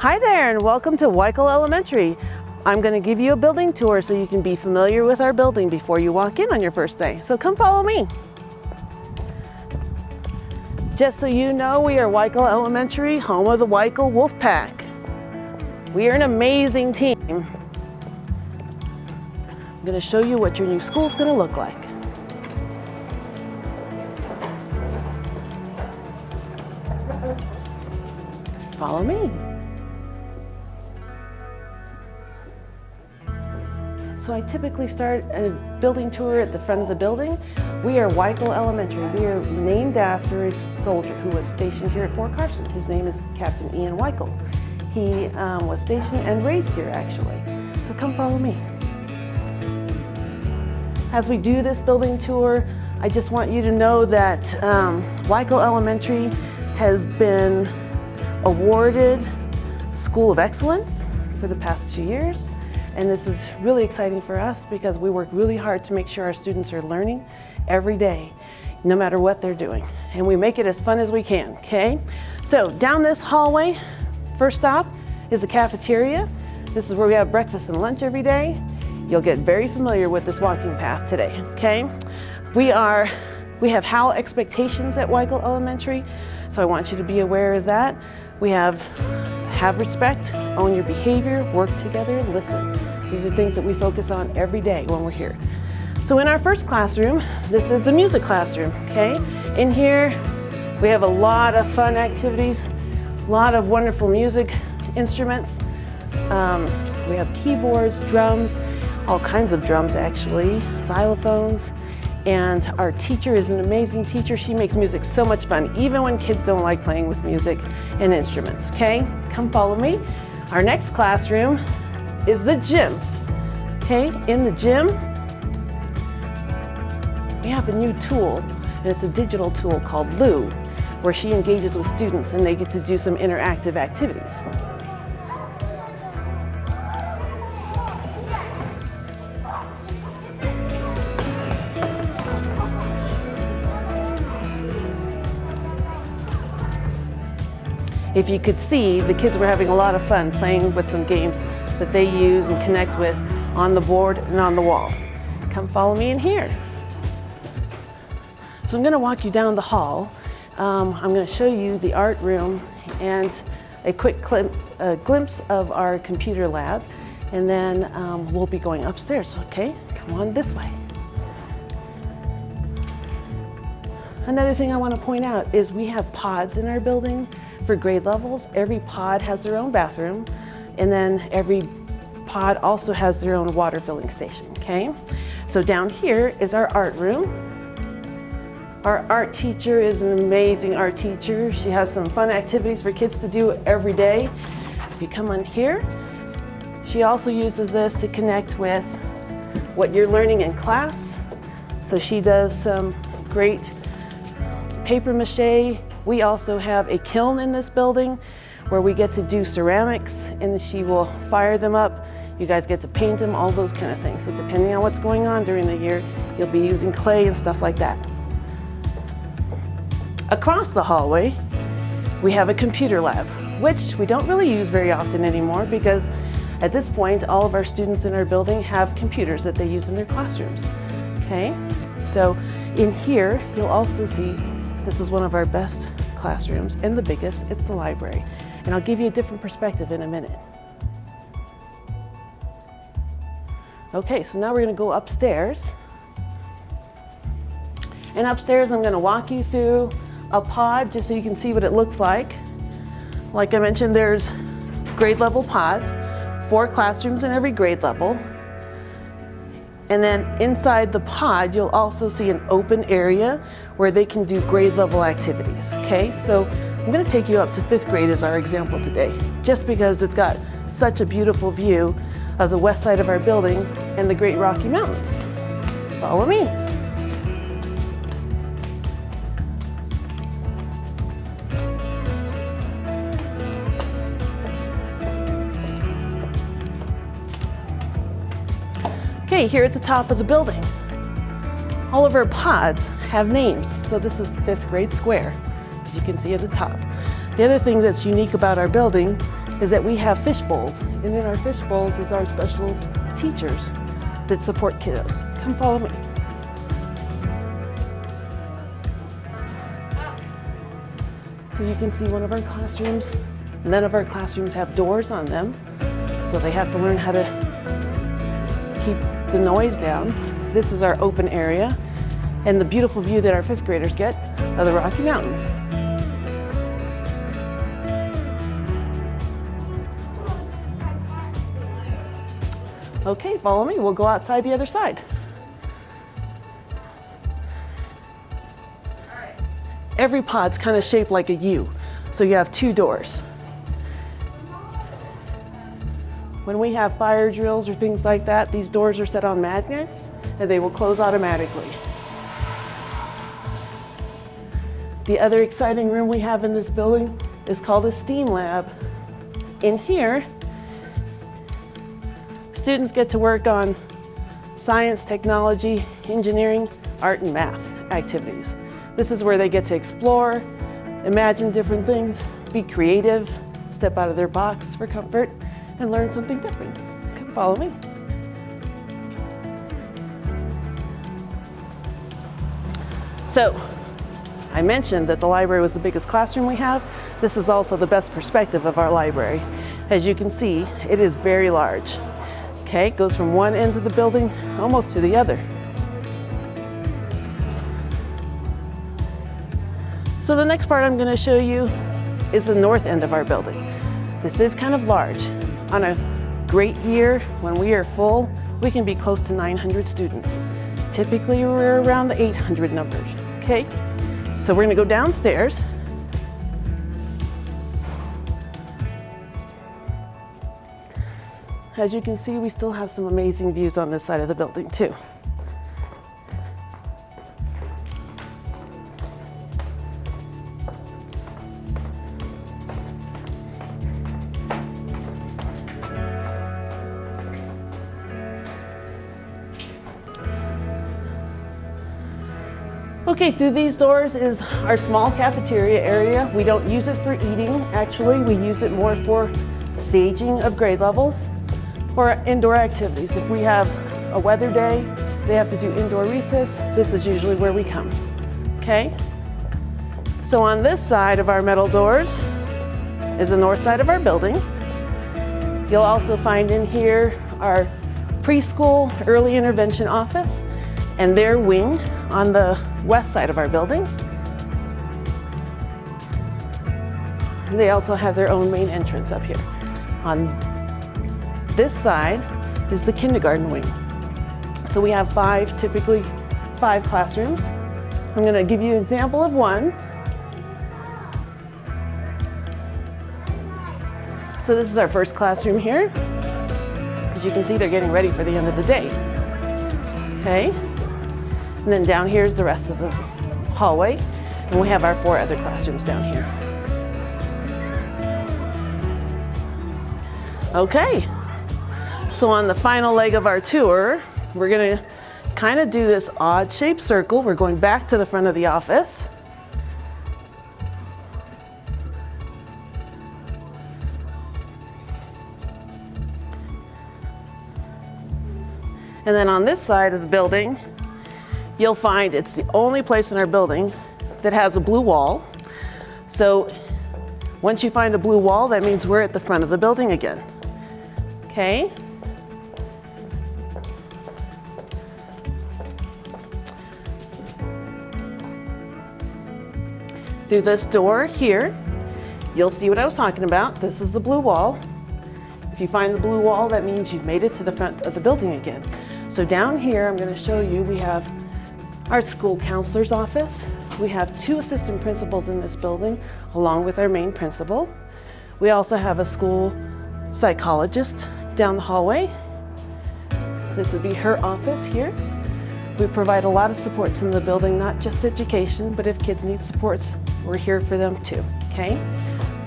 Hi there and welcome to Weikel Elementary. I'm going to give you a building tour so you can be familiar with our building before you walk in on your first day. So come follow me. Just so you know, we are Weikel Elementary, home of the Weikel Wolfpack. We are an amazing team. I'm going to show you what your new school is going to look like. Follow me. So I typically start a building tour at the front of the building. We are Weikel Elementary. We are named after a soldier who was stationed here at Fort Carson. His name is Captain Ian Wycle. He was stationed and raised here actually. So come follow me. As we do this building tour, I just want you to know that Weikel Elementary has been awarded School of Excellence for the past 2 years. And this is really exciting for us because we work really hard to make sure our students are learning every day, no matter what they're doing. And we make it as fun as we can, okay? So down this hallway, first stop is the cafeteria. This is where we have breakfast and lunch every day. You'll get very familiar with this walking path today, okay? We have HAL expectations at Weikel Elementary, so I want you to be aware of that. We have respect, own your behavior, work together, listen. These are things that we focus on every day when we're here. So in our first classroom, this is the music classroom, okay? In here, we have a lot of fun activities, a lot of wonderful music instruments. We have keyboards, drums, all kinds of drums actually, xylophones. And our teacher is an amazing teacher. She makes music so much fun, even when kids don't like playing with music and instruments, okay? Come follow me. Our next classroom is the gym, okay? In the gym, we have a new tool, and it's a digital tool called Lou, where she engages with students and they get to do some interactive activities. If you could see, the kids were having a lot of fun playing with some games that they use and connect with on the board and on the wall. Come follow me in here. So I'm going to walk you down the hall. I'm going to show you the art room and a quick glimpse of our computer lab, and then we'll be going upstairs, okay? Come on this way. Another thing I want to point out is we have pods in our building for grade levels. Every pod has their own bathroom, and then every pod also has their own water filling station, okay? So down here is our art room. Our art teacher is an amazing art teacher. She has some fun activities for kids to do every day. If you come on here, she also uses this to connect with what you're learning in class. So she does some great paper mache. We also have a kiln in this building where we get to do ceramics, and she will fire them up. You guys get to paint them, all those kind of things. So depending on what's going on during the year, you'll be using clay and stuff like that. Across the hallway, we have a computer lab, which we don't really use very often anymore because at this point, all of our students in our building have computers that they use in their classrooms, okay? So in here, you'll also see this is one of our best classrooms and the biggest. It's the library. And I'll give you a different perspective in a minute. Okay, so now we're going to go upstairs. And upstairs, I'm going to walk you through a pod just so you can see what it looks like. Like I mentioned, there's grade level pods, 4 classrooms in every grade level. And then inside the pod, you'll also see an open area where they can do grade level activities, okay? So I'm gonna take you up to 5th grade as our example today, just because it's got such a beautiful view of the west side of our building and the Great Rocky Mountains. Follow me. Okay, here at the top of the building, all of our pods have names. So this is 5th grade square, as you can see at the top. The other thing that's unique about our building is that we have fish bowls, and in our fish bowls is our special teachers that support kiddos. Come follow me. So you can see one of our classrooms. None of our classrooms have doors on them, so they have to learn how to keep the noise down. This is our open area and the beautiful view that our 5th graders get of the Rocky Mountains. Okay, follow me. We'll go outside the other side. Every pod's kind of shaped like a U, so you have 2 doors. When we have fire drills or things like that, these doors are set on magnets and they will close automatically. The other exciting room we have in this building is called a STEAM lab. In here, students get to work on science, technology, engineering, art, and math activities. This is where they get to explore, imagine different things, be creative, step out of their box for comfort, and learn something different. Come follow me. So, I mentioned that the library was the biggest classroom we have. This is also the best perspective of our library. As you can see, it is very large. Okay, it goes from one end of the building almost to the other. So the next part I'm going to show you is the north end of our building. This is kind of large. On a great year, when we are full, we can be close to 900 students. Typically, we're around the 800 numbers, okay? So we're gonna go downstairs. As you can see, we still have some amazing views on this side of the building too. Okay, through these doors is our small cafeteria area. We don't use it for eating, actually. We use it more for staging of grade levels or indoor activities. If we have a weather day, they have to do indoor recess, this is usually where we come, okay? So on this side of our metal doors is the north side of our building. You'll also find in here our preschool early intervention office and their wing on the west side of our building. And they also have their own main entrance up here. On this side is the kindergarten wing. So we have typically five classrooms. I'm going to give you an example of one. So this is our first classroom here. As you can see, they're getting ready for the end of the day. Okay. And then down here is the rest of the hallway. And we have our 4 other classrooms down here. Okay. So on the final leg of our tour, we're going to kind of do this odd-shaped circle. We're going back to the front of the office. And then on this side of the building, you'll find it's the only place in our building that has a blue wall. So once you find a blue wall, that means we're at the front of the building again. Okay? Through this door here, you'll see what I was talking about. This is the blue wall. If you find the blue wall, that means you've made it to the front of the building again. So down here, I'm going to show you, we have our school counselor's office. We have 2 assistant principals in this building, along with our main principal. We also have a school psychologist down the hallway. This would be her office here. We provide a lot of supports in the building, not just education, but if kids need supports, we're here for them too, okay?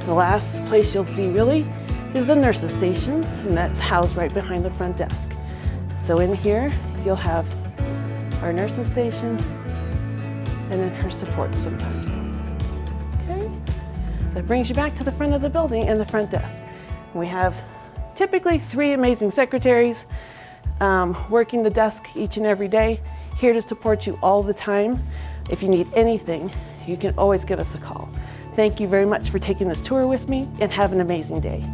The last place you'll see really is the nurse's station, and that's housed right behind the front desk. So in here, you'll have our nurse's station and then her support sometimes. Okay? That brings you back to the front of the building and the front desk. We have typically 3 amazing secretaries working the desk each and every day, here to support you all the time. If you need anything, you can always give us a call. Thank you very much for taking this tour with me, and have an amazing day.